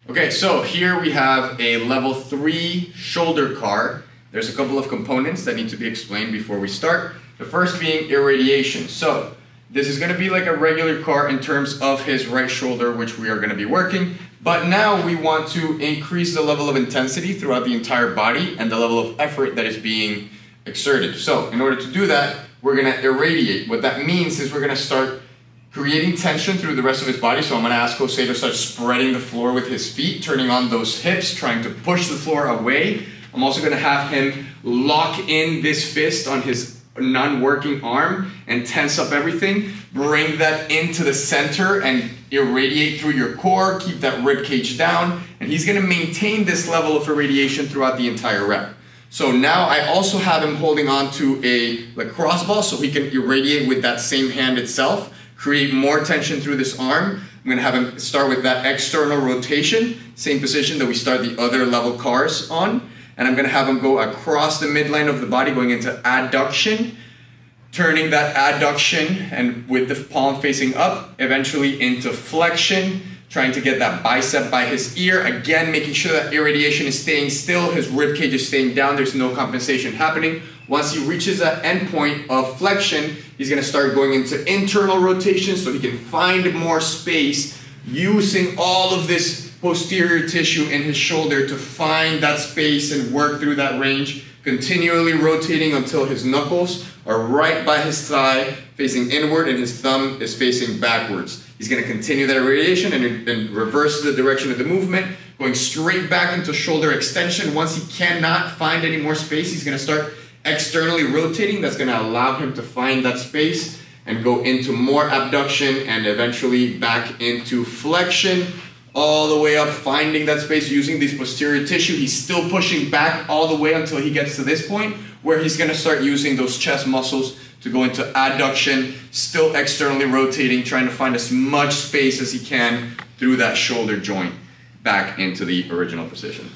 Okay, so here we have a level 3 shoulder C.A.R. There's a couple of components that need to be explained before we start. The first being irradiation. So this is going to be like a regular C.A.R. in terms of his right shoulder, which we are going to be working. But now we want to increase the level of intensity throughout the entire body and the level of effort that is being exerted. So in order to do that, we're going to irradiate. What that means is we're going to start creating tension through the rest of his body. So I'm going to ask Jose to start spreading the floor with his feet, turning on those hips, trying to push the floor away. I'm also going to have him lock in this fist on his non-working arm and tense up everything. Bring that into the center and irradiate through your core. Keep that rib cage down. And he's going to maintain this level of irradiation throughout the entire rep. So now I also have him holding on to a lacrosse ball so he can irradiate with that same hand itself. Create more tension through this arm. I'm going to have him start with that external rotation, same position that we start the other level C.A.R.S on. And I'm going to have him go across the midline of the body, going into adduction, turning that adduction and with the palm facing up, eventually into flexion, trying to get that bicep by his ear. Again, making sure that irradiation is staying still, his rib cage is staying down, there's no compensation happening. Once he reaches that end point of flexion, he's going to start going into internal rotation so he can find more space, using all of this posterior tissue in his shoulder to find that space and work through that range, continually rotating until his knuckles are right by his thigh, facing inward, and his thumb is facing backwards. He's going to continue that irradiation and reverse the direction of the movement, going straight back into shoulder extension. Once he cannot find any more space, he's going to start externally rotating. That's going to allow him to find that space and go into more abduction and eventually back into flexion, all the way up, finding that space using these posterior tissue. He's still pushing back all the way until he gets to this point where he's going to start using those chest muscles to go into adduction, still externally rotating, trying to find as much space as he can through that shoulder joint back into the original position.